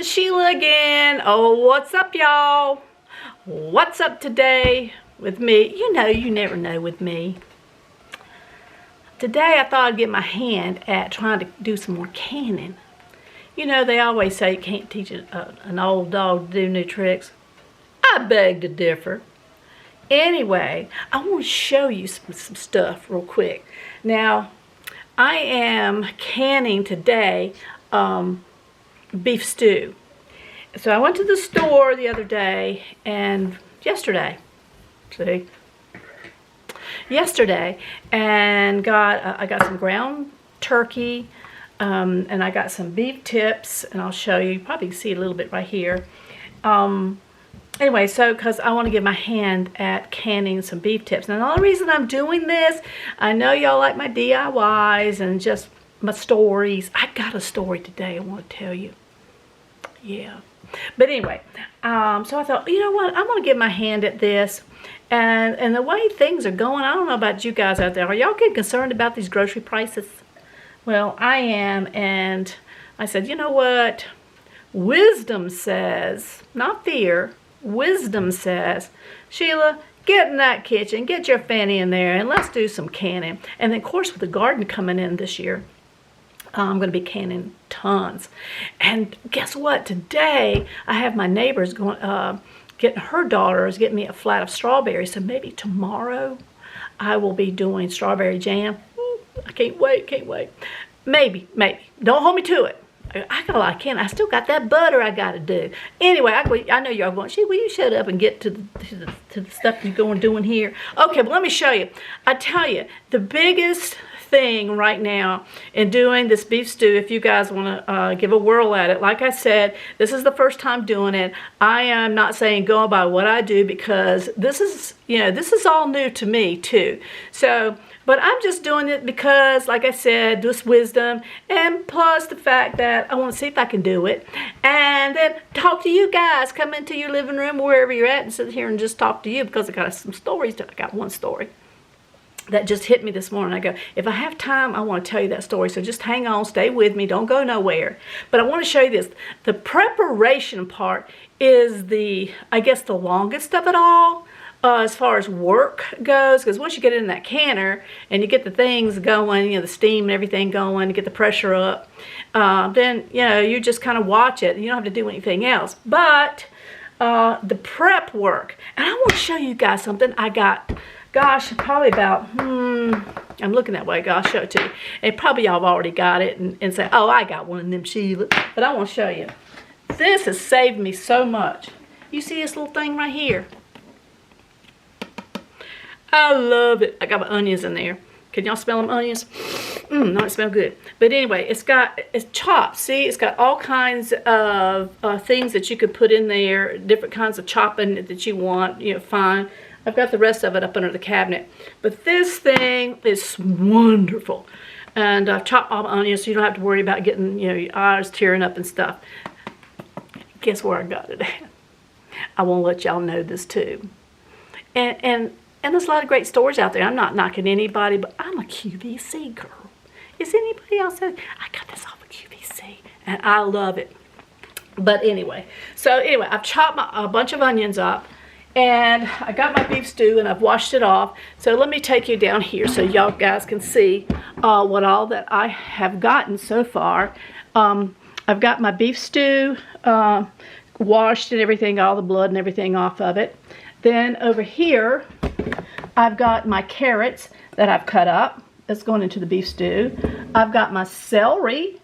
it's Sheila again. Oh, what's up, y'all? What's up today with me? You know, you never know with me. Today I thought I'd get my hand at trying to do some more canning. You know, they always say you can't teach an old dog to do new tricks. I beg to differ. Anyway, I want to show you some stuff real quick. Now, I am canning today beef stew. So I went to the store the other day and yesterday, and I got some ground turkey, and I got some beef tips, and I'll show you. You probably see a little bit right here. Anyway, so because I want to get my hand at canning some beef tips. Now, the only reason I'm doing this, I know y'all like my DIYs and just my stories. I got a story today I want to tell you. Yeah. But anyway, so I thought, you know what, I'm going to get my hand at this. And the way things are going, I don't know about you guys out there. Are y'all getting concerned about these grocery prices? Well, I am, and I said, you know what? Wisdom says, not fear, wisdom says, Sheila, get in that kitchen, get your fanny in there, and let's do some canning. And then, of course, with the garden coming in this year, I'm going to be canning tons. And guess what? Today, I have my neighbors going, her daughter is getting me a flat of strawberries. So maybe tomorrow, I will be doing strawberry jam. I can't wait, can't wait. Maybe. Don't hold me to it. I got a lot of canning. I still got that butter I got to do. Anyway, I know y'all going, will you shut up and get to the stuff you're going doing here? Okay, but let me show you. I tell you, the biggest thing right now in doing this beef stew, if you guys want to give a whirl at it, like I said, this is the first time doing it. I am not saying go by what I do, because this is all new to me too. So, but I'm just doing it because, like I said, this wisdom, and plus the fact that I want to see if I can do it, and then talk to you guys. Come into your living room, wherever you're at, and sit here and just talk to you, because I got some stories. I got one story that just hit me this morning. I go, if I have time, I want to tell you that story. So just hang on, stay with me, don't go nowhere. But I want to show you this. The preparation part is I guess the longest of it all. As far as work goes, because once you get it in that canner and you get the things going, the steam and everything going, you get the pressure up, then, you just kind of watch it. You don't have to do anything else. But the prep work, and I want to show you guys something I got, gosh, probably about, I'm looking that way, I'll show it to you. And probably y'all have already got it and say, oh, I got one of them, Sheila. But I want to show you. This has saved me so much. You see this little thing right here? I love it. I got my onions in there. Can y'all smell them onions? No, it smells good. But anyway, it's chopped. See, it's got all kinds of things that you could put in there, different kinds of chopping that you want, fine. I've got the rest of it up under the cabinet. But this thing is wonderful. And I've chopped all my onions so you don't have to worry about getting, your eyes tearing up and stuff. Guess where I got it at? I want to let y'all know this too. And there's a lot of great stores out there. I'm not knocking anybody, but I'm a QVC girl. Is anybody else saying, I got this off of QVC, and I love it. But anyway, I've chopped a bunch of onions up, and I got my beef stew, and I've washed it off. So let me take you down here so y'all guys can see what all that I have gotten so far. I've got my beef stew washed and everything, all the blood and everything off of it. Then over here, I've got my carrots that I've cut up. That's going into the beef stew. I've got my celery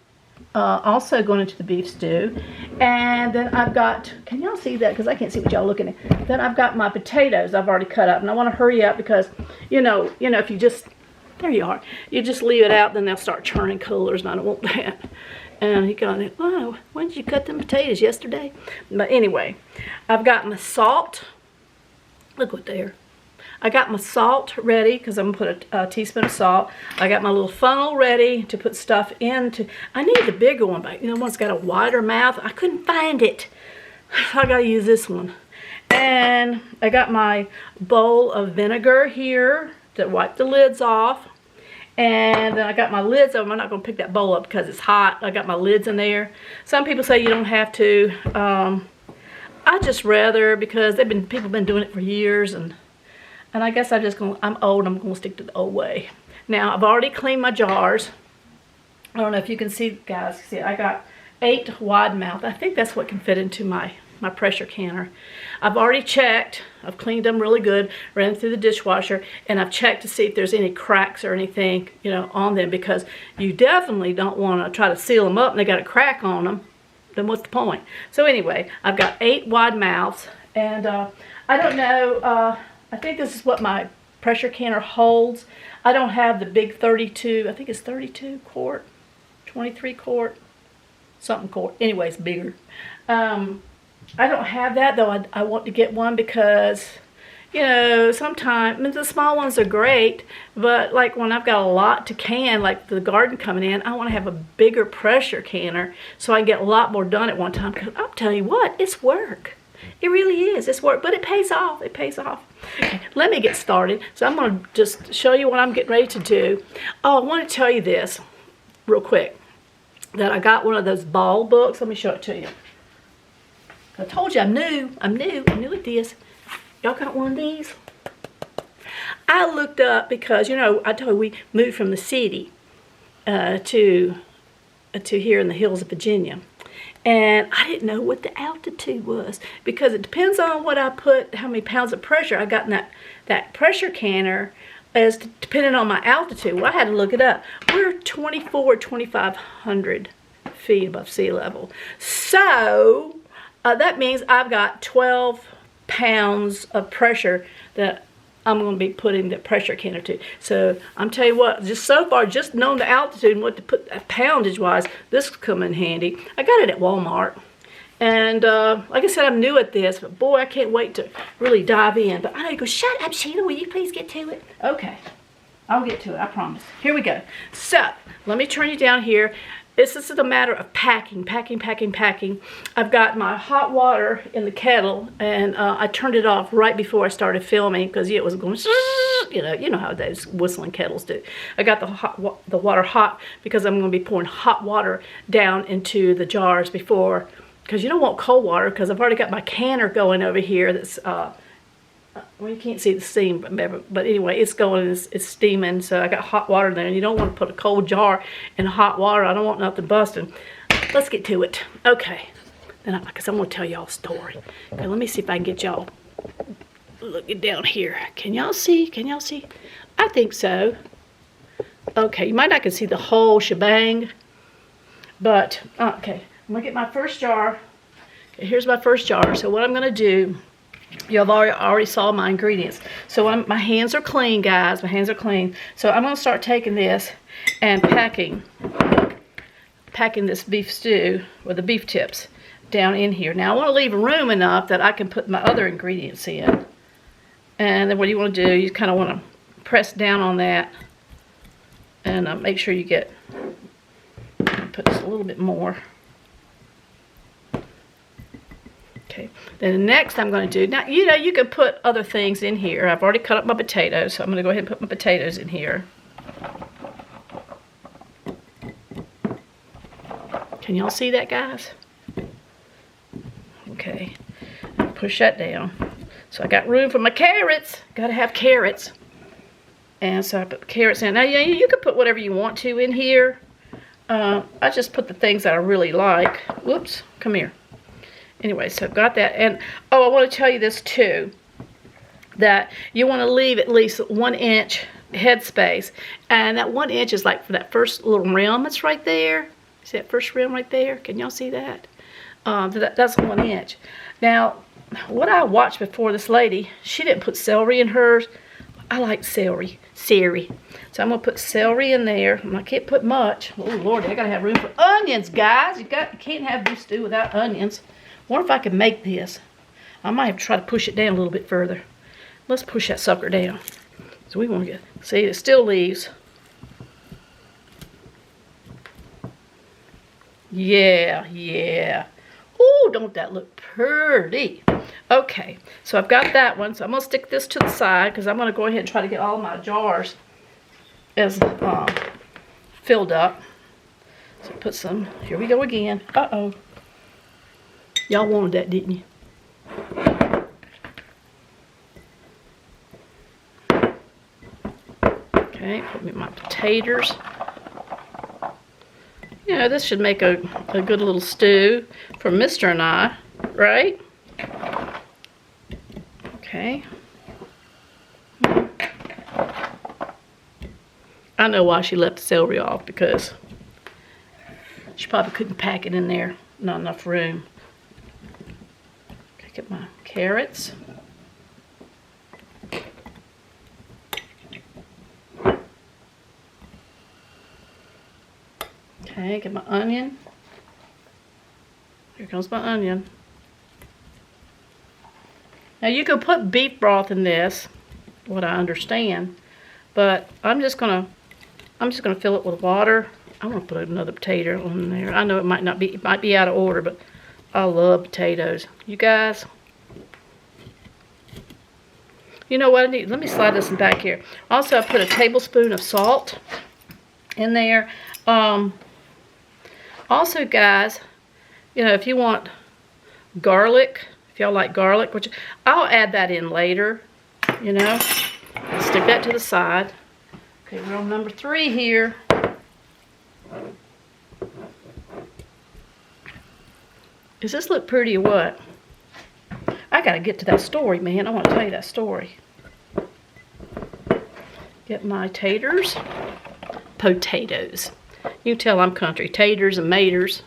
also going into the beef stew. And then I've got, can y'all see that? Because I can't see what y'all looking at. Then I've got my potatoes I've already cut up. And I want to hurry up because, if you just, there you are. You just leave it out, then they'll start churning colors, and I don't want that. And he goes, wow, when did you cut them potatoes? Yesterday? But anyway, I've got my salt. Look what there. I got my salt ready because I'm going to put a teaspoon of salt. I got my little funnel ready to put stuff into. I need the bigger one, but one's got a wider mouth. I couldn't find it. I got to use this one. And I got my bowl of vinegar here to wipe the lids off. And then I got my lids on. I'm not going to pick that bowl up because it's hot. I got my lids in there. Some people say you don't have to. I just rather, because people been doing it for years, and I guess I'm old. I'm going to stick to the old way. Now I've already cleaned my jars. I don't know if you can see, guys. See, I got 8 wide mouth. I think that's what can fit into my pressure canner. I've already checked. I've cleaned them really good, ran through the dishwasher, and I've checked to see if there's any cracks or anything, on them, because you definitely don't want to try to seal them up and they got a crack on them. Then what's the point? So anyway, I've got 8 wide mouths, and I don't know, I think this is what my pressure canner holds. I don't have the big 32, I think it's 32 quart, 23 quart, something quart. Anyways, bigger. I don't have that, though. I want to get one because, sometimes the small ones are great, but like when I've got a lot to can, like the garden coming in, I want to have a bigger pressure canner so I can get a lot more done at one time. Because I'll tell you what, it's work. It really is. It's work, but it pays off. It pays off. Okay, let me get started. So I'm going to just show you what I'm getting ready to do. Oh, I want to tell you this real quick, that I got one of those ball books. Let me show it to you. I told you I'm new at this. Y'all got one of these? I looked up because, I told you we moved from the city to here in the hills of Virginia. And I didn't know what the altitude was, because it depends on what I put, how many pounds of pressure I got in that pressure canner, as depending on my altitude. Well, I had to look it up. We're 2,500 feet above sea level. So that means I've got 12 pounds of pressure that I'm going to be putting the pressure canner to. So I'm telling you what, just so far, just knowing the altitude and what to put poundage wise, this will come in handy. I got it at Walmart. And like I said, I'm new at this, but boy, I can't wait to really dive in. But I know you go, shut up, Sheila, will you please get to it? Okay, I'll get to it, I promise. Here we go. So let me turn you down here. This is a matter of packing. I've got my hot water in the kettle, and I turned it off right before I started filming because it was going, you know how those whistling kettles do. I got the water hot because I'm going to be pouring hot water down into the jars before, because you don't want cold water, because I've already got my canner going over here that's well, you can't see the steam, but anyway, it's going, it's steaming, so I got hot water there, and you don't want to put a cold jar in hot water. I don't want nothing busting. Let's get to it. Okay, then because I'm going to tell y'all a story. Okay, let me see if I can get y'all looking down here. Can y'all see? Can y'all see? I think so. Okay, you might not can see the whole shebang, but, okay, I'm going to get my first jar. Okay, here's my first jar. So what I'm going to do, y'all already saw my ingredients. So my hands are clean, guys. My hands are clean. So I'm going to start taking this and packing this beef stew, or the beef tips, down in here. Now I want to leave room enough that I can put my other ingredients in. And then what you want to do, you kind of want to press down on that and make sure you put this a little bit more. Okay, then next I'm going to do, now you can put other things in here. I've already cut up my potatoes, so I'm going to go ahead and put my potatoes in here. Can y'all see that, guys? Okay, push that down. So I got room for my carrots. Got to have carrots. And so I put the carrots in. Now you can put whatever you want to in here. I just put the things that I really like. Whoops, come here. Anyway, so I've got that. And, oh, I want to tell you this, too, that you want to leave at least 1 inch head space. And that 1 inch is like for that first little rim that's right there. See that first rim right there? Can y'all see that? That's 1 inch. Now, what I watched before, this lady, she didn't put celery in hers. I like celery. So I'm going to put celery in there. And I can't put much. Oh, Lord, I got to have room for onions, guys. You can't have beef stew without onions. I wonder if I can make this. I might have to try to push it down a little bit further. Let's push that sucker down. So we want to get, see, it still leaves. Yeah. Ooh, don't that look pretty? Okay, so I've got that one. So I'm going to stick this to the side because I'm going to go ahead and try to get all my jars is filled up. So put some, here we go again. Uh-oh. Y'all wanted that, didn't you? Okay, put me my potatoes. You know, this should make a good little stew for Mr. and I, right? Okay. I know why she left the celery off, because she probably couldn't pack it in there. Not enough room. Okay, get my carrots. Okay, get my onion. Here comes my onion. Now you could put beef broth in this, what I understand, but I'm just gonna fill it with water. I'm gonna put another potato on there. I know it might be out of order, but I love potatoes. You guys, you know what I need? Let me slide this back here. Also, I put a tablespoon of salt in there. Also, guys, you know, if you want garlic, if y'all like garlic, which I'll add that in later, you know. Stick that to the side. Okay, we're on number 3 here. Does this look pretty or what? I gotta get to that story, man. I want to tell you that story. Get my taters. Potatoes. You can tell I'm country. Taters and maters.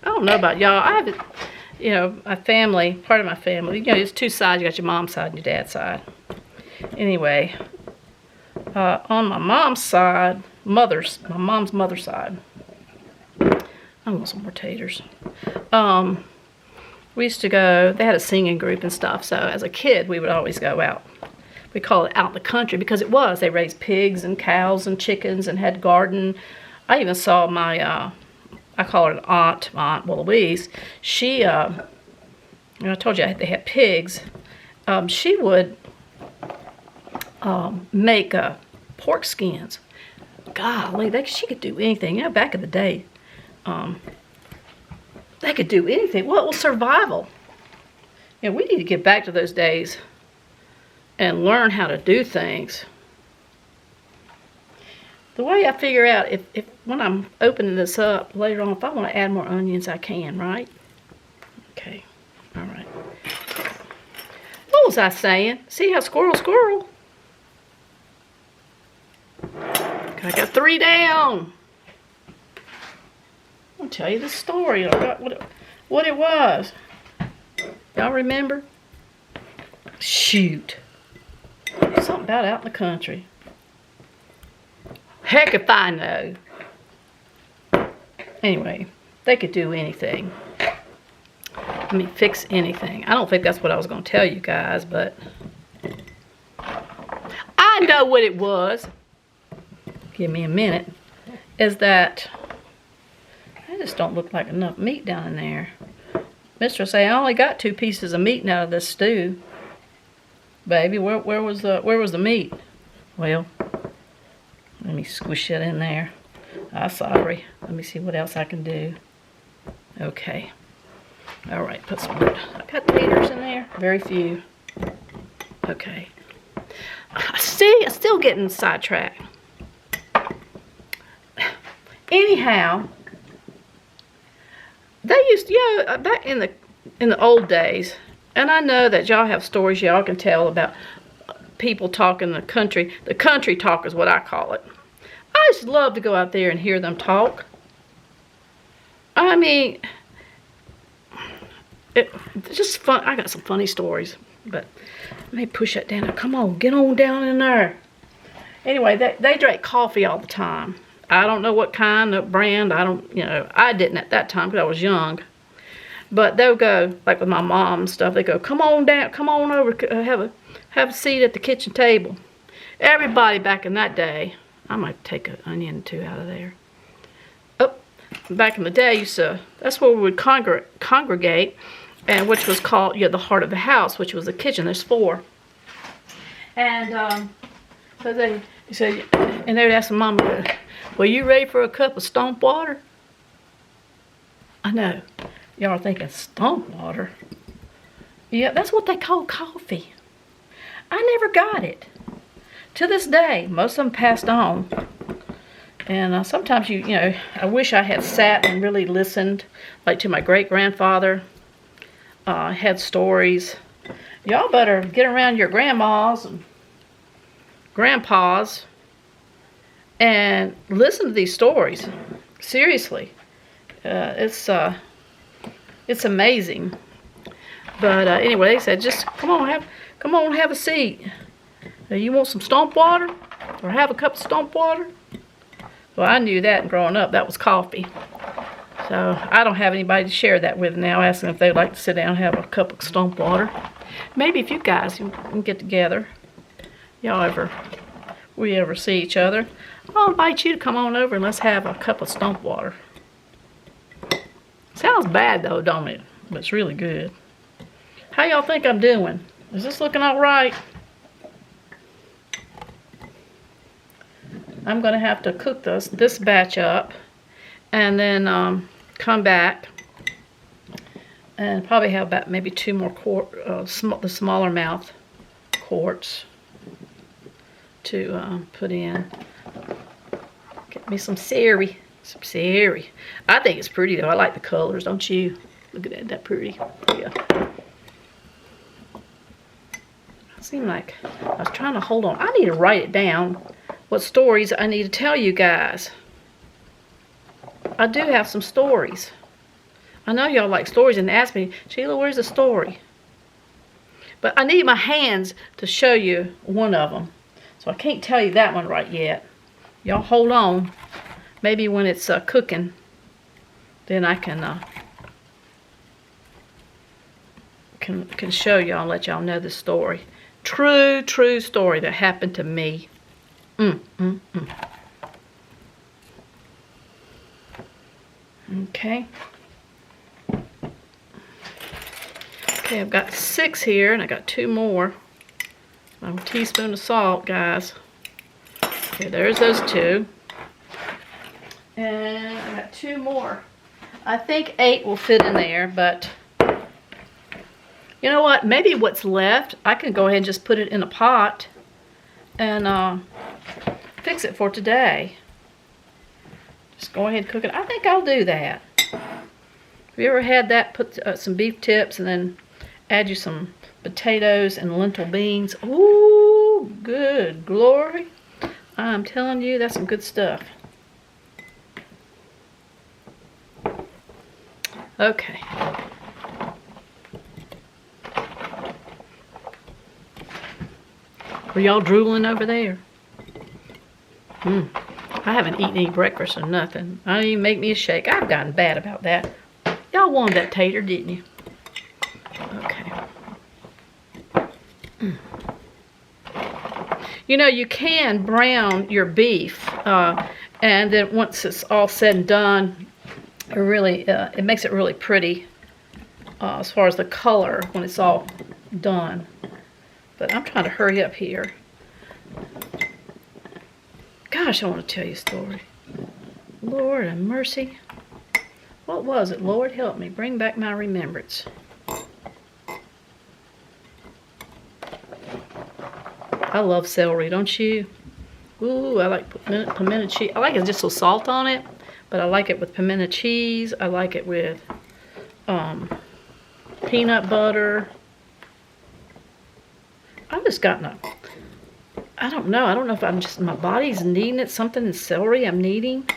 I don't know about y'all. I have, you know, my family, part of my family. You know, there's 2 sides. You got your mom's side and your dad's side. Anyway, on my mom's side, my mom's mother's side. I want some more taters. We used to go, they had a singing group and stuff, so as a kid we would always go out. We call it out in the country because it was. They raised pigs and cows and chickens and had garden. I even saw my, I call her an aunt, my Aunt Louise. She, you know, I told you they had pigs. She would make pork skins. Golly, she could do anything. You know, back in the day, they could do anything. Well, it was survival. You know, we need to get back to those days and learn how to do things. The way I figure out, if when I'm opening this up later on, if I want to add more onions, I can, right? Okay, all right. What was I saying? See how squirrel. Okay, I got 3 down. I'll tell you the story about what it was. Y'all remember? Shoot. Something about out in the country. Heck if I know. Anyway, they could do anything. I mean, fix anything. I don't think that's what I was going to tell you guys, but I know what it was. Give me a minute. Is that I just don't look like enough meat down in there. Mistress say I only got 2 pieces of meat out of this stew. Baby, where was the meat? Well, let me squish it in there. I'm sorry. Let me see what else I can do. Okay. All right, put some more. I got taters in there. Very few. Okay. See, I'm still getting sidetracked. Anyhow, they used to, you know, back in the old days, and I know that y'all have stories y'all can tell about people talking the country. The country talk is what I call it. I just love to go out there and hear them talk. I mean, it's just fun. I got some funny stories, but let me push that down. Come on, get on down in there. Anyway, they drank coffee all the time. I don't know what kind of brand. I didn't at that time because I was young. But they'll go, like with my mom and stuff, they go, come on down, come on over, have a seat at the kitchen table. Everybody back in that day, I might take an onion or 2 out of there. Oh, back in the day, that's where we would congregate, and which was called, the heart of the house, which was the kitchen. There's 4. And So he said, and they would ask Mama, "Well, you ready for a cup of stomp water?" I know, y'all are thinking stomp water. Yeah, that's what they call coffee. I never got it. To this day, most of them passed on. And sometimes you know, I wish I had sat and really listened, like to my great-grandfather. Had stories. Y'all better get around your grandmas and grandpas and listen to these stories. Seriously, it's amazing. But anyway, they said, just come on, have a seat. You want some stomp water, or have a cup of stomp water? Well, I knew that growing up. That was coffee. So I don't have anybody to share that with now, asking if they'd like to sit down and have a cup of stomp water. Maybe if you guys can get together, we ever see each other, I'll invite you to come on over and let's have a cup of stomp water. Sounds bad though, don't it? But it's really good. How y'all think I'm doing? Is this looking all right? I'm gonna have to cook this batch up, and then come back and probably have about maybe 2 more the smaller mouth quarts to put in. Get me some celery. I think it's pretty though. I like the colors, don't you? Look at that, pretty. Yeah. It seemed like I was trying to hold on. I need to write it down, what stories I need to tell you guys. I do have some stories. I know y'all like stories and ask me, Sheila, where's the story? But I need my hands to show you one of them. So I can't tell you that one right yet. Y'all hold on. Maybe when it's cooking, then I can show y'all and let y'all know the story. True story that happened to me. Okay. Okay, I've got 6 here, and I got 2 more. A teaspoon of salt, guys. Okay, there's those 2. And I got 2 more. I think 8 will fit in there, but you know what? Maybe what's left, I can go ahead and just put it in a pot and fix it for today. Just go ahead and cook it. I think I'll do that. Have you ever had that? Put some beef tips and then add you some potatoes and lentil beans. Ooh, good glory. I'm telling you, that's some good stuff. Okay. Were y'all drooling over there? I haven't eaten any breakfast or nothing. I didn't even make me a shake. I've gotten bad about that. Y'all wanted that tater, didn't you? Okay. You know, you can brown your beef, and then once it's all said and done, it makes it really pretty as far as the color when it's all done. But I'm trying to hurry up here. Gosh, I want to tell you a story. Lord have mercy. What was it? Lord help me. Bring back my remembrance. I love celery, don't you? Ooh, I like pimento cheese. I like it just with salt on it, but I like it with pimento cheese. I like it with peanut butter. I've just gotten I don't know if my body's needing it, something in celery I'm needing,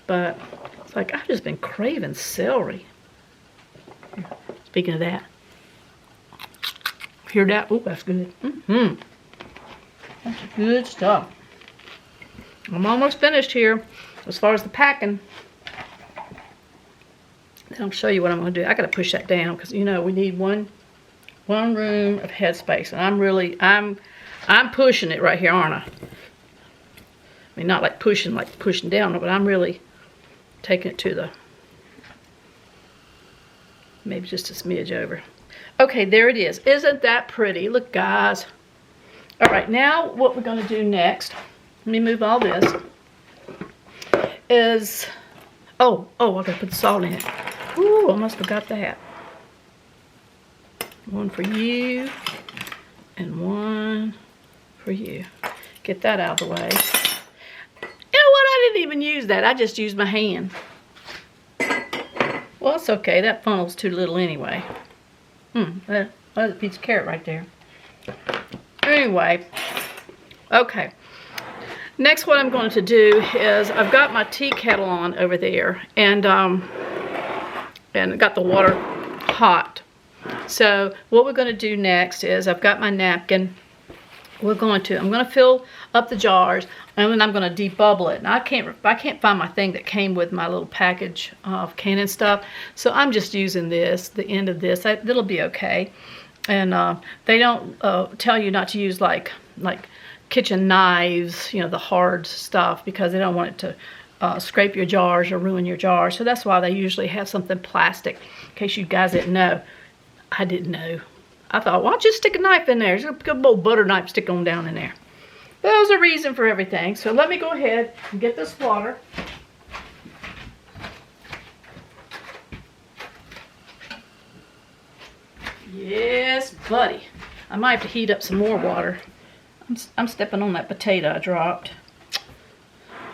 but it's like I've just been craving celery. Speaking of that, hear that? Ooh, that's good. That's good stuff. I'm almost finished here as far as the packing. I'll show you what I'm going to do. I got to push that down because, you know, we need one room of headspace, and I'm pushing it right here, aren't I? I mean, not like pushing down, but I'm really taking it to the, maybe just a smidge over. Okay, there it is. Isn't that pretty? Look, guys. All right, now what we're going to do next, let me move all this, is, I got to put the salt in it. Ooh, almost forgot that. One for you, and one for you. Get that out of the way. You know what? I didn't even use that. I just used my hand. Well, it's okay. That funnel's too little anyway. There's a piece of carrot right there. Anyway, okay. Next, what I'm going to do is I've got my tea kettle on over there, and got the water hot. So what we're going to do next is I've got my napkin. I'm going to fill up the jars, and then I'm going to debubble it. And I can't find my thing that came with my little package of can stuff, so I'm just using this, the end of this. It'll be okay. And they don't tell you not to use like kitchen knives, you know, the hard stuff, because they don't want it to scrape your jars or ruin your jars. So that's why they usually have something plastic, in case you guys didn't know. I didn't know. I thought, why don't you stick a knife in there? Just a good old butter knife, stick on down in there. There's a reason for everything. So let me go ahead and get this water. Yes, buddy. I might have to heat up some more water. I'm stepping on that potato I dropped.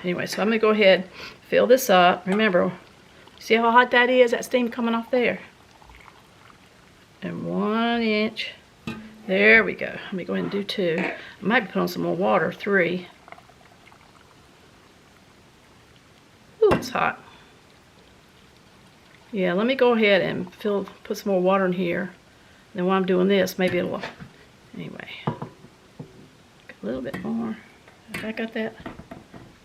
Anyway, so I'm going to go ahead and fill this up. Remember, see how hot that is? That steam coming off there. And 1 inch. There we go. Let me go ahead and do 2. I might be putting on some more water, 3. Ooh, it's hot. Yeah, let me go ahead and put some more water in here. Then while I'm doing this, maybe it'll, anyway. A little bit more. Have I got that?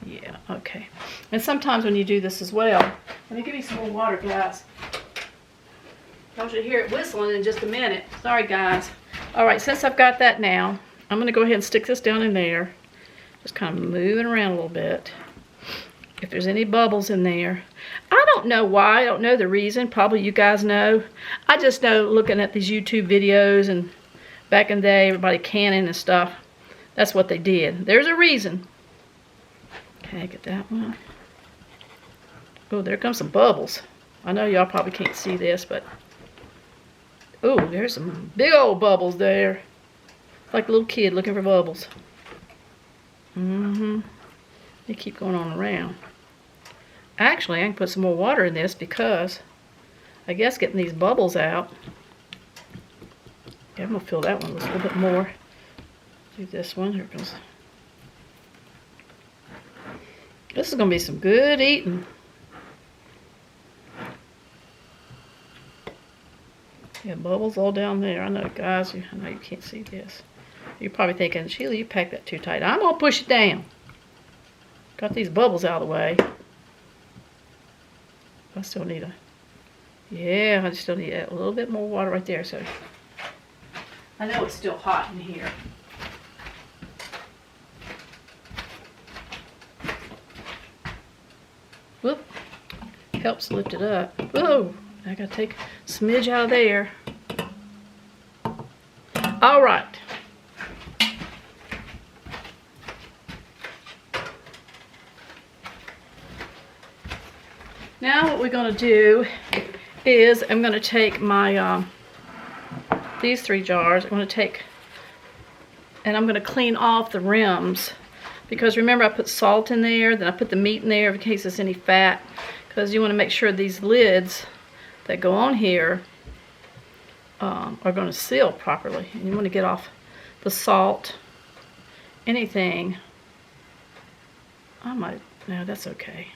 Yeah, okay. And sometimes when you do this as well, let me give you some more water, guys. Y'all should hear it whistling in just a minute. Sorry, guys. All right, since I've got that now, I'm going to go ahead and stick this down in there. Just kind of moving around a little bit. If there's any bubbles in there. I don't know why. I don't know the reason. Probably you guys know. I just know looking at these YouTube videos, and back in the day, everybody canning and stuff. That's what they did. There's a reason. Okay, get that one. Oh, there comes some bubbles. I know y'all probably can't see this, but oh, there's some big old bubbles there. Like a little kid looking for bubbles. They keep going on around. Actually, I can put some more water in this because I guess getting these bubbles out. Yeah, I'm going to fill that one a little bit more. Do this one. Here it goes. This is going to be some good eating. Yeah, bubbles all down there. I know, guys, I know you can't see this. You're probably thinking, Sheila, you packed that too tight. I'm going to push it down. Got these bubbles out of the way. I still need I still need a little bit more water right there. So I know it's still hot in here. Whoop. Helps lift it up. Whoa. I gotta take a smidge out of there. All right. Now what we're gonna do is I'm gonna take my these 3 jars. I'm gonna take and I'm gonna clean off the rims, because remember I put salt in there, then I put the meat in there in case there's any fat, because you want to make sure these lids that go on here are going to seal properly, and you want to get off the salt, anything. No, that's okay.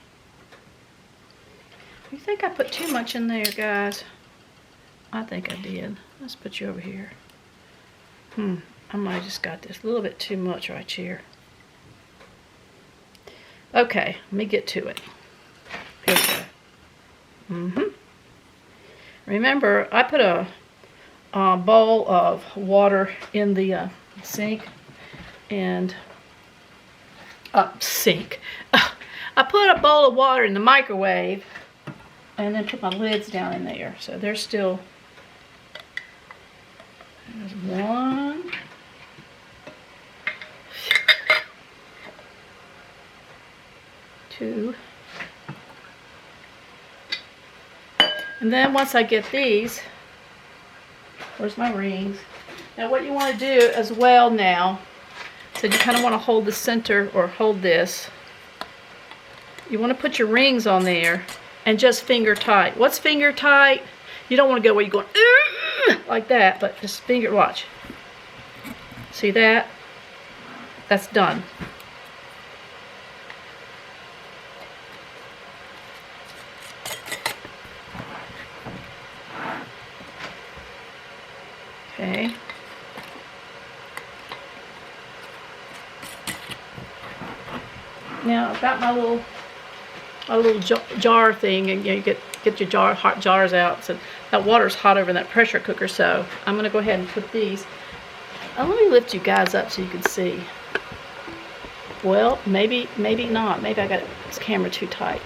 You think I put too much in there, guys? I think I did. Let's put you over here. I might have just got this a little bit too much right here. Okay, let me get to it. Here we go. Remember, I put a bowl of water in the sink, and I put a bowl of water in the microwave, and then put my lids down in there. So there's 1, And then once I get these, where's my rings? Now what you want to do as well now, so you kind of want to hold the center or hold this. You want to put your rings on there and just finger tight. What's finger tight? You don't want to go where you're going like that, but just finger, watch. See that? That's done. Okay. Now I've got my little jar thing, and you get your hot jars out. So that water's hot over in that pressure cooker. So I'm gonna go ahead and put these. Let me lift you guys up so you can see. Well, maybe not. Maybe I got this camera too tight.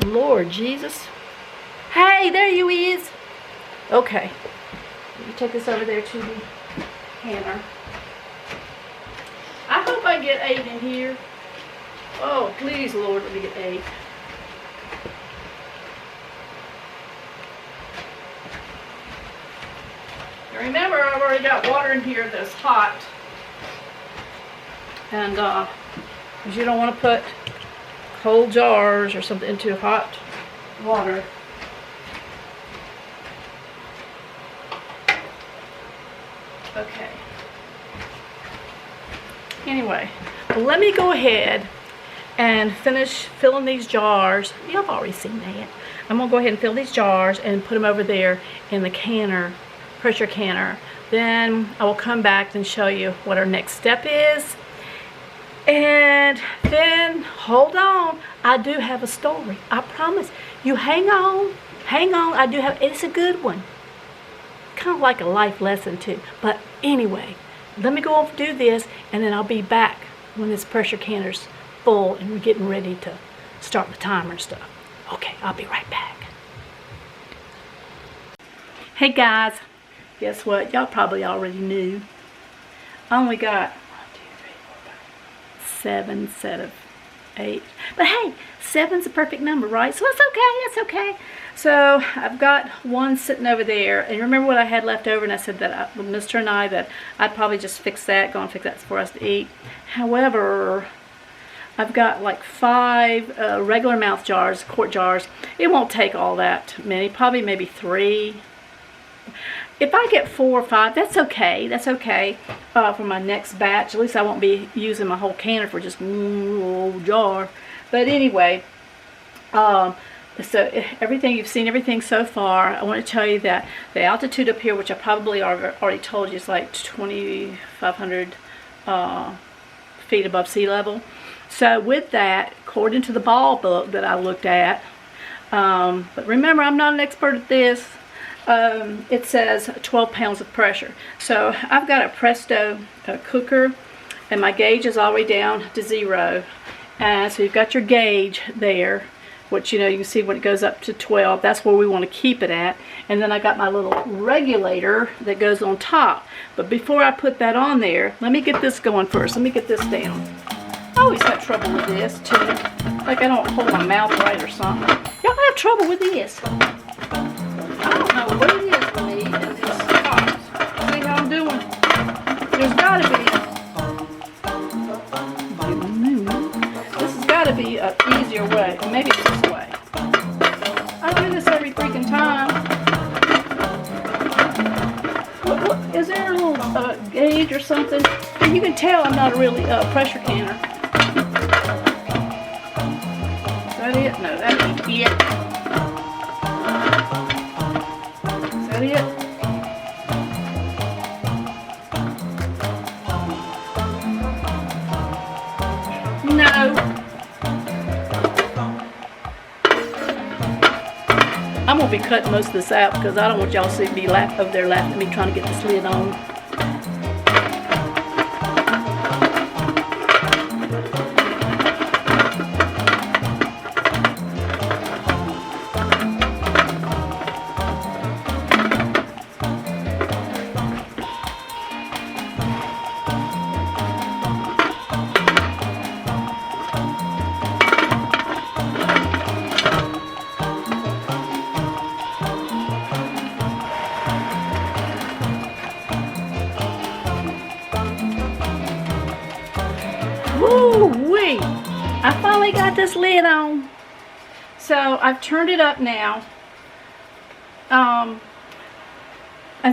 Lord Jesus. Hey, there you is. Okay. You take this over there to the canner. I hope I get 8 in here. Oh, please, Lord, let me get 8. Now remember, I've already got water in here that's hot. And because you don't want to put cold jars or something into hot water. Okay. Anyway, well, let me go ahead and finish filling these jars. You've already seen that. I'm going to go ahead and fill these jars and put them over there in the canner, pressure canner. Then I will come back and show you what our next step is. And then, hold on, I do have a story. I promise. You hang on. I do have, it's a good one. Kind of like a life lesson too. But anyway, let me go off and do this, and then I'll be back when this pressure canner's full and we're getting ready to start the timer and stuff. Okay, I'll be right back. Hey guys, guess what? Y'all probably already knew. I only got 7 set of 8. But hey, 7's a perfect number, right? So that's okay, that's okay. So I've got one sitting over there. And remember what I had left over, and I said that with Mr. and I that I'd probably just fix that, go and fix that for us to eat. However, I've got like 5 regular mouth jars, quart jars. It won't take all that many, probably maybe 3. If I get 4 or 5, that's okay. That's okay for my next batch. At least I won't be using my whole canner for just one little jar. But anyway, so everything you've seen, everything so far, I want to tell you that the altitude up here, which I probably already told you, is like 2,500 feet above sea level. So with that, according to the ball book that I looked at, but remember, I'm not an expert at this. It says 12 pounds of pressure. So I've got a Presto cooker, and my gauge is all the way down to 0. And so you've got your gauge there, which, you know, you can see when it goes up to 12, that's where we want to keep it at. And then I got my little regulator that goes on top. But before I put that on there, let me get this going first. Let me get this down. I always have trouble with this too. Like I don't hold my mouth right or something. Y'all have trouble with this. I don't know what it is for me and these stops. See how I'm doing? There's got to be. This has got to be an easier way. Or maybe it's this way. I do this every freaking time. What, is there a little gauge or something? And you can tell I'm not a really pressure canner. Is that it? No, that ain't it. Is that it? No. I'm going to be cutting most of this out because I don't want y'all to see me over there laughing at me trying to get this lid on. Woo-wee! I finally got this lid on. So I've turned it up now. And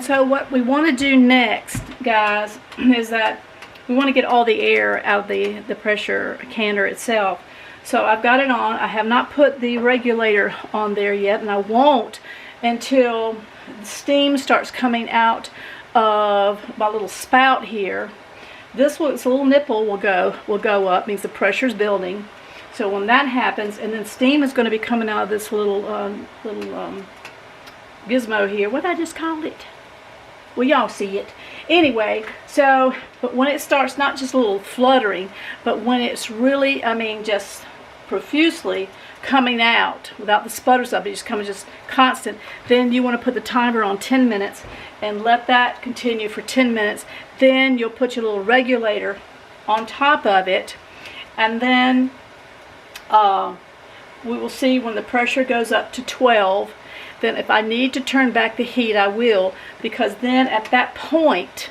so what we want to do next, guys, is that we want to get all the air out of the pressure canner itself. So I've got it on. I have not put the regulator on there yet, and I won't until the steam starts coming out of my little spout here. This little nipple will go up, means the pressure's building. So when that happens, and then steam is going to be coming out of this little gizmo here. What did I just call it? Well, y'all see it. Anyway, so, but when it starts not just a little fluttering, but when it's really, I mean, just profusely coming out without the sputters of it, just coming just constant, then you want to put the timer on 10 minutes and let that continue for 10 minutes. Then you'll put your little regulator on top of it, and then we will see when the pressure goes up to 12. Then if I need to turn back the heat, I will, because then at that point,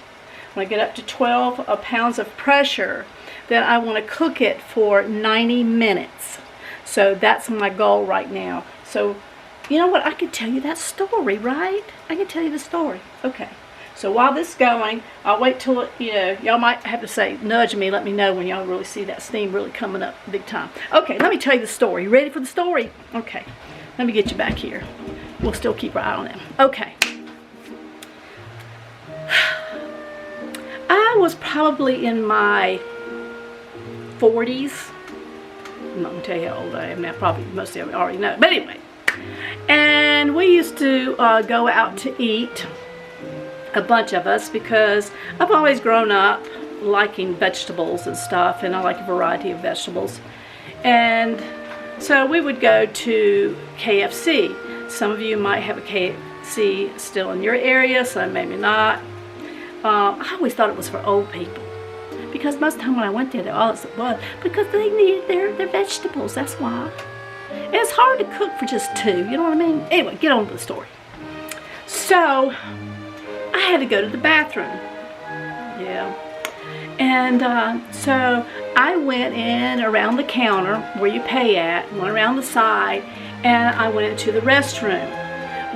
when I get up to 12 pounds of pressure, then I want to cook it for 90 minutes. So that's my goal right now. So, you know what? I can tell you that story, right? I can tell you the story. Okay. So while this is going, I'll wait till, you know, y'all might have to say, nudge me, let me know when y'all really see that steam really coming up big time. Okay, let me tell you the story. You ready for the story? Okay. Let me get you back here. We'll still keep our eye on them. Okay. I was probably in my 40s. I'm not going to tell you how old I am now. Probably most of you already know. But anyway. And we used to go out to eat, a bunch of us, because I've always grown up liking vegetables and stuff. And I like a variety of vegetables. And so we would go to KFC. Some of you might have a KFC still in your area, some maybe not. I always thought it was for old people, because most of the time when I went there, all it was, because they needed their vegetables, that's why. And it's hard to cook for just two, you know what I mean? Anyway, get on to the story. So, I had to go to the bathroom. Yeah. And so, I went in around the counter where you pay at, went around the side, and I went into the restroom.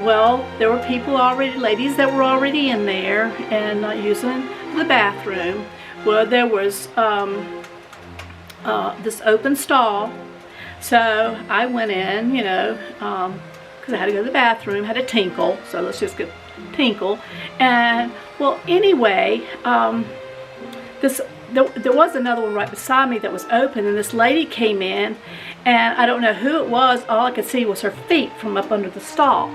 Well, there were people already, ladies that were already in there and using the bathroom. Well, there was this open stall. So I went in, you know, because I had to go to the bathroom, had to tinkle. So let's just get tinkle. And, well, anyway, there was another one right beside me that was open, and this lady came in, and I don't know who it was. All I could see was her feet from up under the stall.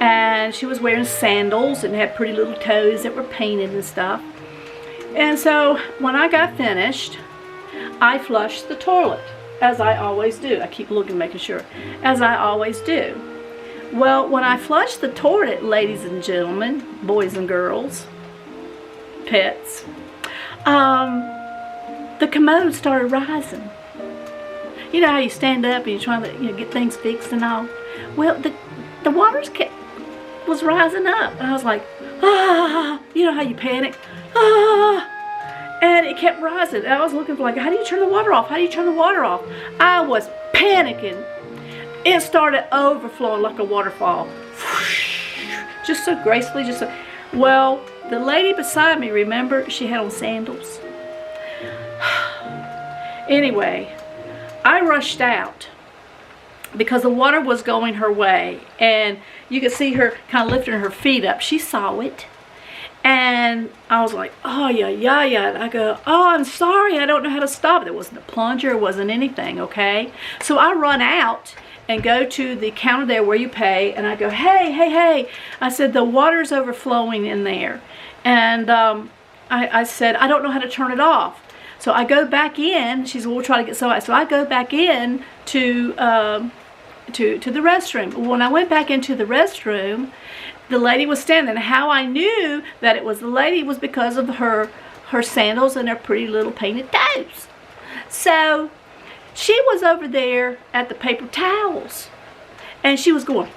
And she was wearing sandals and had pretty little toes that were painted and stuff. And so when I got finished, I flushed the toilet, as I always do. I keep looking, making sure, as I always do. Well, when I flushed the toilet, ladies and gentlemen, boys and girls, pets, the commode started rising. You know how you stand up and you're trying to, get things fixed and all? Well, the waters was rising up, and I was like, ah, you know how you panic, ah, and it kept rising. And I was looking for, like, how do you turn the water off? How do you turn the water off? I was panicking. It started overflowing like a waterfall, just so gracefully, just so. Well, the lady beside me, remember, she had on sandals. Anyway, I rushed out because the water was going her way, and you could see her kind of lifting her feet up. She saw it, and I was like, oh, yeah. And I go, oh, I'm sorry, I don't know how to stop it. There wasn't a plunger, it wasn't anything, okay? So I run out and go to the counter there where you pay, and I go, hey. I said, the water's overflowing in there. And I said, I don't know how to turn it off. So I go back in. She said, well, we'll try to get so I go back in to the restroom. When I went back into the restroom, the lady was standing. How I knew that it was the lady was because of her sandals and her pretty little painted toes. So she was over there at the paper towels, and she was going,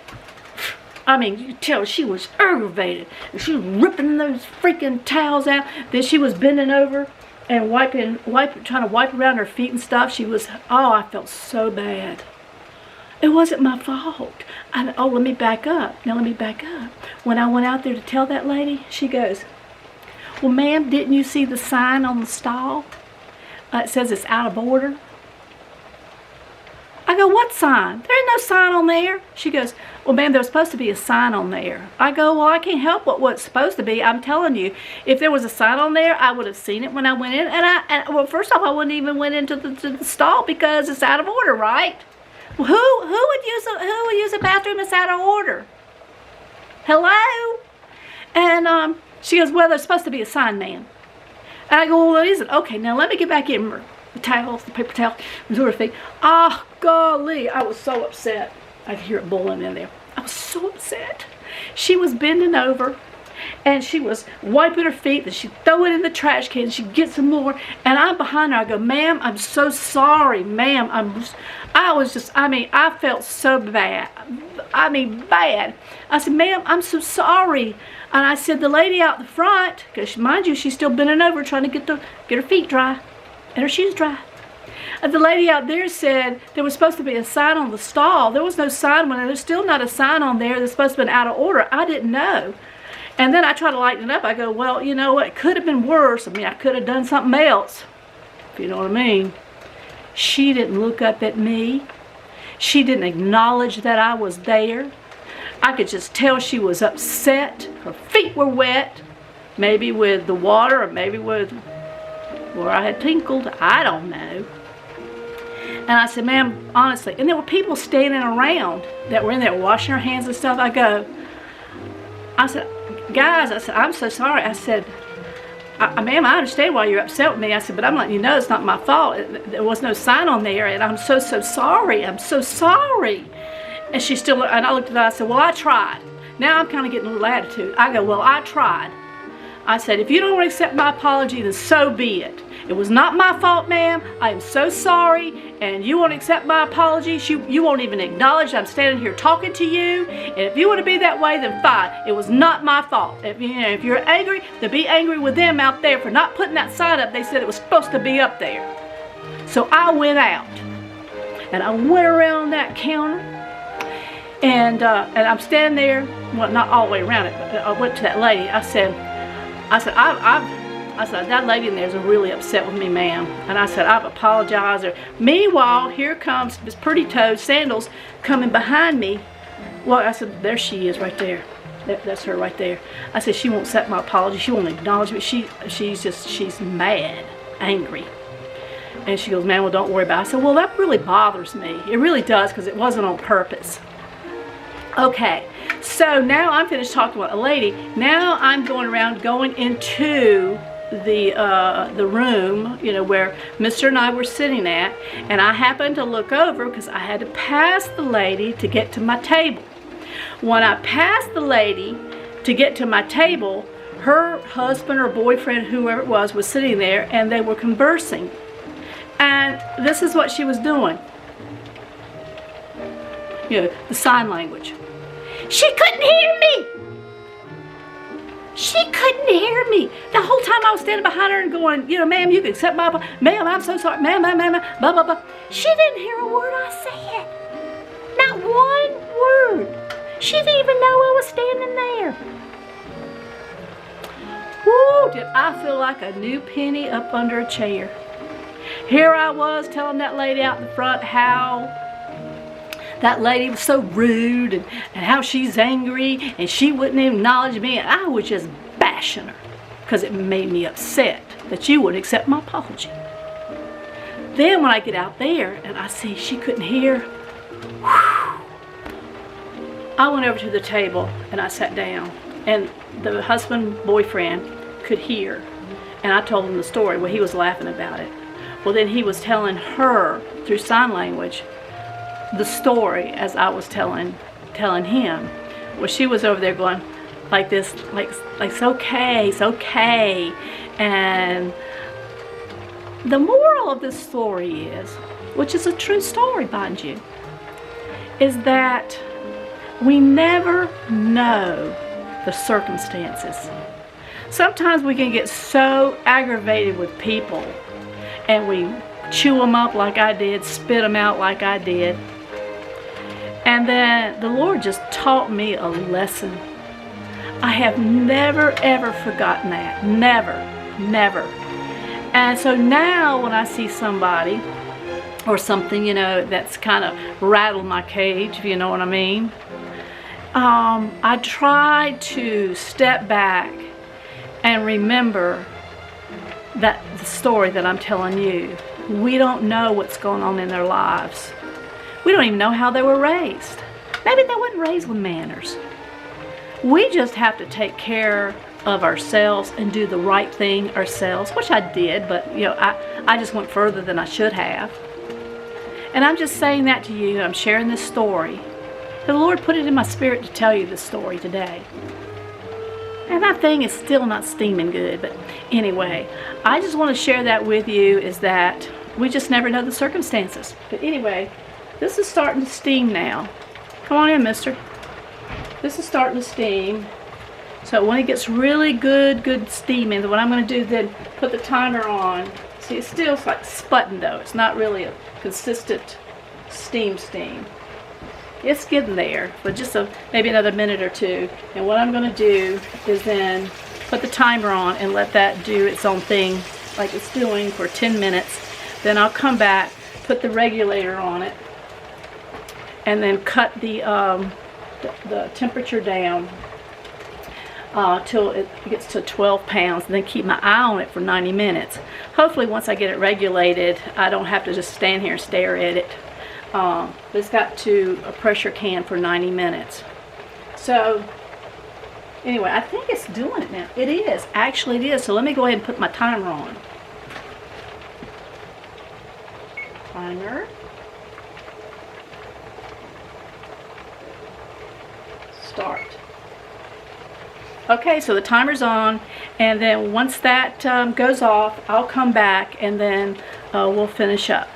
I mean, you could tell she was aggravated. And she was ripping those freaking towels out. Then she was bending over and trying to wipe around her feet and stuff. She was, oh, I felt so bad. It wasn't my fault. Oh, let me back up. Now let me back up. When I went out there to tell that lady, she goes, well, ma'am, didn't you see the sign on the stall? It says it's out of order. I go, what sign? There ain't no sign on there. She goes, well, ma'am, there was supposed to be a sign on there. I go, well, I can't help what's supposed to be. I'm telling you, if there was a sign on there, I would have seen it when I went in. Well, first off, I wouldn't even went into the stall because it's out of order, right? Well, who would use a bathroom that's out of order? Hello? And she goes, well, there's supposed to be a sign, ma'am. And I go, well, what is it? Okay, now let me get back in the towels, the paper towels, her feet. Ah, golly, I was so upset. I could hear it boiling in there. I was so upset. She was bending over, and she was wiping her feet, and she'd throw it in the trash can, and she'd get some more, and I'm behind her. I go, ma'am, I'm so sorry, ma'am. I felt so bad. I mean, bad. I said, ma'am, I'm so sorry. And I said, the lady out the front, because mind you, she's still bending over trying to get her feet dry and her shoes dry. And the lady out there said there was supposed to be a sign on the stall. There was no sign on there. There's still not a sign on there that's supposed to be out of order. I didn't know. And then I try to lighten it up. I go, well, you know what? It could have been worse. I mean, I could have done something else, if you know what I mean. She didn't look up at me. She didn't acknowledge that I was there. I could just tell she was upset. Her feet were wet, maybe with the water or maybe with where I had tinkled. I don't know. And I said, ma'am, honestly, and there were people standing around that were in there washing their hands and stuff. I said, guys, I said, I'm so sorry. I said, ma'am, I understand why you're upset with me. I said, but I'm letting you know it's not my fault. There was no sign on there, and I'm so sorry. I'm so sorry. And she still, and I looked at her, I said, well, I tried. Now I'm kind of getting a little attitude. I go, well, I tried. I said, if you don't accept my apology, then so be it. It was not my fault, ma'am. I am so sorry, and you won't accept my apology. You won't even acknowledge I'm standing here talking to you. And if you want to be that way, then fine. It was not my fault. If you're angry, then be angry with them out there for not putting that sign up. They said it was supposed to be up there. So I went out, and I went around that counter, and I'm standing there. Well, not all the way around it, but I went to that lady. I said, that lady in there is really upset with me, ma'am. And I said, I've apologized. Meanwhile, here comes Miss Pretty Toes Sandals coming behind me. Well, I said, there she is right there. That's her right there. I said, she won't accept my apology. She won't acknowledge me. She's mad, angry. And she goes, man, well, don't worry about it. I said, well, that really bothers me. It really does, because it wasn't on purpose. Okay, so now I'm finished talking with a lady. Now I'm going into the room, you know, where Mr. and I were sitting at, and I happened to look over because I had to pass the lady to get to my table. When I passed the lady to get to my table, her husband or boyfriend, whoever it was sitting there, and they were conversing. And this is what she was doing. You know, the sign language. She couldn't hear me. She couldn't hear me. The whole time I was standing behind her and going, you know, ma'am, you can accept my, ma'am, I'm so sorry, ma'am, blah, blah, blah. She didn't hear a word I said. Not one word. She didn't even know I was standing there. Woo, did I feel like a new penny up under a chair. Here I was telling that lady out in the front how that lady was so rude and how she's angry and she wouldn't acknowledge me, and I was just bashing her because it made me upset that you wouldn't accept my apology. Then when I get out there and I see she couldn't hear, whew, I went over to the table and I sat down, and the husband, boyfriend could hear, and I told him the story. Well, he was laughing about it. Well, then he was telling her through sign language the story as I was telling him. Well, she was over there going like this, like it's okay. And the moral of this story is, which is a true story, mind you, is that we never know the circumstances. Sometimes we can get so aggravated with people and we chew them up like I did, spit them out like I did. And then the Lord just taught me a lesson. I have never ever forgotten that. Never, never. And so now when I see somebody or something, you know, that's kind of rattled my cage, if you know what I mean, I try to step back and remember that the story that I'm telling you. We don't know what's going on in their lives. We don't even know how they were raised. Maybe they weren't raised with manners. We just have to take care of ourselves and do the right thing ourselves, which I did, but you know, I just went further than I should have. And I'm just saying that to you. I'm sharing this story. The Lord put it in my spirit to tell you this story today. And that thing is still not steaming good, but anyway, I just want to share that with you, is that we just never know the circumstances. But anyway, this is starting to steam now. Come on in, mister. This is starting to steam. So when it gets really good steaming, what I'm going to do then, put the timer on. See, it's still like sputting though. It's not really a consistent steam. It's getting there, but just maybe another minute or two. And what I'm going to do is then put the timer on and let that do its own thing like it's doing for 10 minutes. Then I'll come back, put the regulator on it, and then cut the temperature down till it gets to 12 pounds, and then keep my eye on it for 90 minutes. Hopefully once I get it regulated, I don't have to just stand here and stare at it. It's got to a pressure can for 90 minutes. So anyway, I think it's doing it now. It is. Actually it is. So let me go ahead and put my timer on. Timer. Start. Okay, so the timer's on, and then once that goes off, I'll come back and then we'll finish up.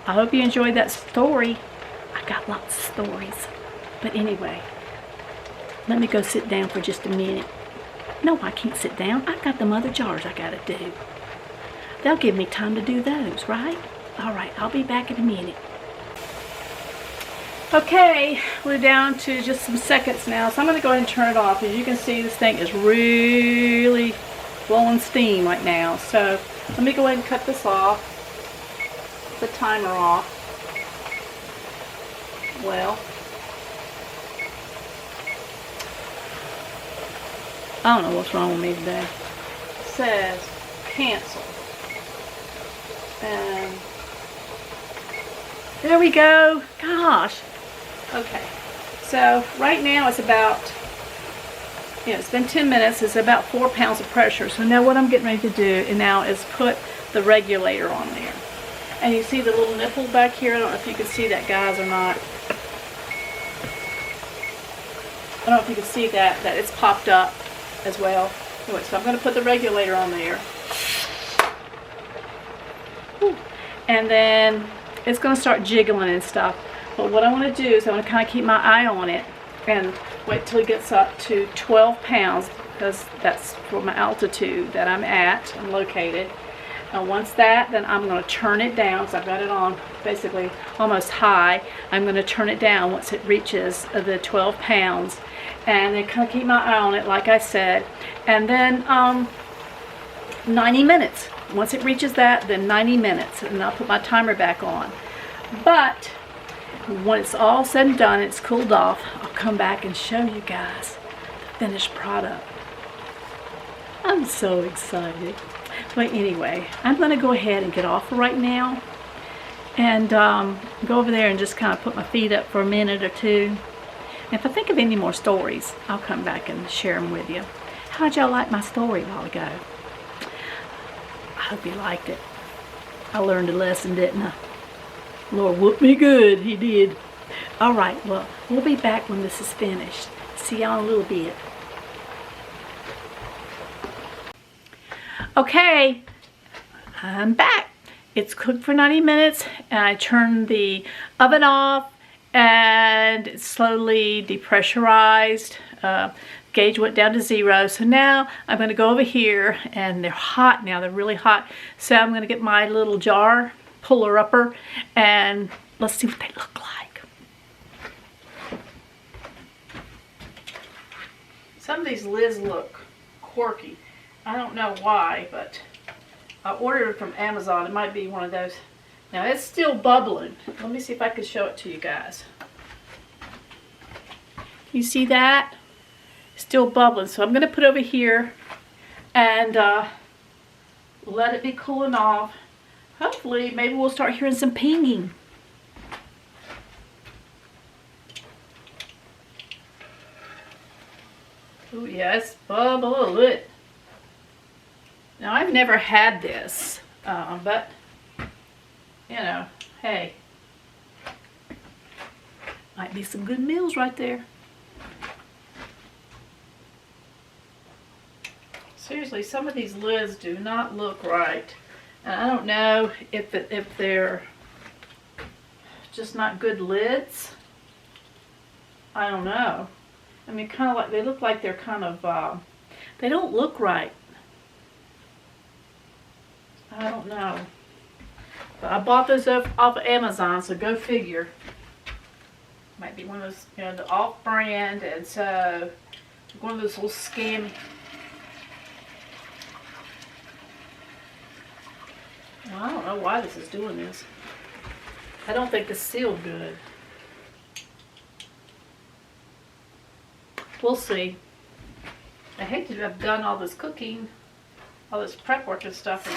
I hope you enjoyed that story. I got lots of stories. But anyway, let me go sit down for just a minute. No, I can't sit down. I've got them other jars I gotta do. They'll give me time to do those, right? All right, I'll be back in a minute. Okay, we're down to just some seconds now, so I'm going to go ahead and turn it off. As you can see, this thing is really blowing steam right now. So let me go ahead and cut this off, the timer off. Well, I don't know what's wrong with me today. It says cancel. And there we go. Gosh. Okay, so right now it's about, it's been 10 minutes, it's about 4 pounds of pressure. So now what I'm getting ready to do now is put the regulator on there. And you see the little nipple back here? I don't know if you can see that, guys, or not. I don't know if you can see that it's popped up as well. Anyway, so I'm going to put the regulator on there. Whew. And then it's going to start jiggling and stuff. But what I want to do is I want to kind of keep my eye on it and wait till it gets up to 12 pounds, because that's for my altitude that I'm located. And once that, then I'm going to turn it down, so I've got it on basically almost high. I'm going to turn it down once it reaches the 12 pounds. And then kind of keep my eye on it, like I said. And then 90 minutes. Once it reaches that, then 90 minutes. And I'll put my timer back on. But when it's all said and done, it's cooled off, I'll come back and show you guys the finished product. I'm so excited. But anyway, I'm going to go ahead and get off right now and go over there and just kind of put my feet up for a minute or two. And if I think of any more stories, I'll come back and share them with you. How'd y'all like my story a while ago? I hope you liked it. I learned a lesson, didn't I? Lord whooped me good, he did. All right, well, we'll be back when this is finished. See y'all in a little bit. Okay, I'm back. It's cooked for 90 minutes, and I turned the oven off, and it's slowly depressurized. gauge went down to 0. So now I'm going to go over here, and they're hot now. They're really hot. So I'm going to get my little jar puller upper, and let's see what they look like. Some of these lids look quirky. I don't know why, but I ordered it from Amazon. It might be one of those. Now it's still bubbling. Let me see if I can show it to you guys. You see that? Still bubbling. So I'm going to put it over here and let it be cooling off. Hopefully, maybe we'll start hearing some pinging. Oh yes, bubbling. Now I've never had this, but you know, hey, might be some good meals right there. Seriously, some of these lids do not look right. And I don't know if they're just not good lids. I don't know. I mean, kind of like, they look like they're kind of, they don't look right. I don't know. But I bought those off of Amazon, so go figure. Might be one of those, you know, the off-brand, and so one of those little scam. Well, I don't know why this is doing this. I don't think it's sealed good. We'll see. I hate to have done all this cooking, all this prep work and stuff.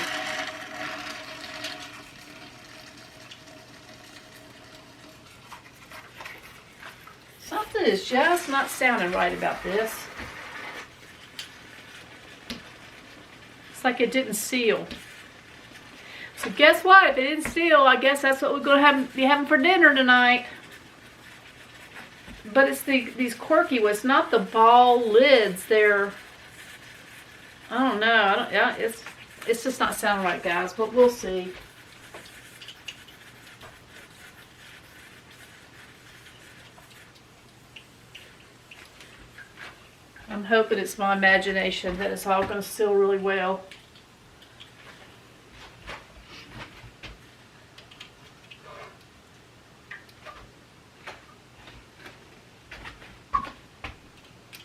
Something is just not sounding right about this. It's like it didn't seal. So guess what? If it didn't seal, I guess that's what we're going to be having for dinner tonight. But it's these quirky ones, not the ball lids. They're, I don't know. It's just not sounding right, guys. But we'll see. I'm hoping it's my imagination that it's all going to seal really well.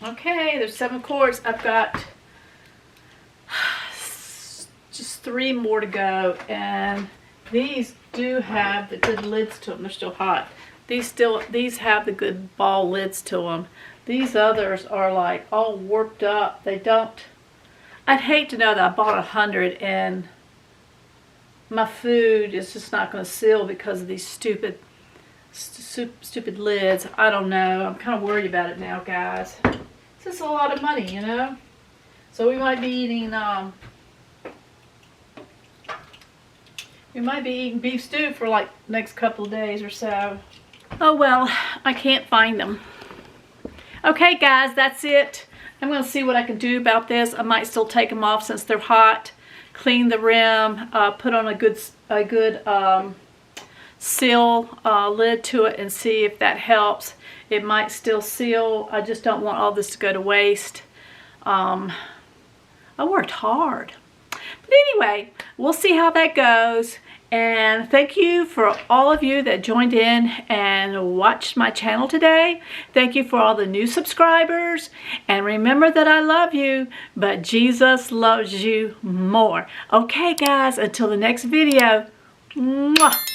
Okay, there's 7 quarts. I've got just 3 more to go, and these do have the good lids to them. They're still hot. These have the good ball lids to them. These others are like all warped up. They don't. I'd hate to know that I bought 100 and my food is just not going to seal because of these stupid lids. I don't know. I'm kind of worried about it now, guys. It's just a lot of money, you know. So we might be eating beef stew for like next couple of days or so. Oh well, I can't find them. Okay guys, that's it. I'm going to see what I can do about this. I might still take them off since they're hot. Clean the rim, put on a good seal lid to it and see if that helps. It might still seal. I just don't want all this to go to waste. I worked hard. But anyway, we'll see how that goes. And thank you for all of you that joined in and watched my channel today. Thank you for all the new subscribers. And remember that I love you, but Jesus loves you more. Okay, guys, until the next video. Mwah.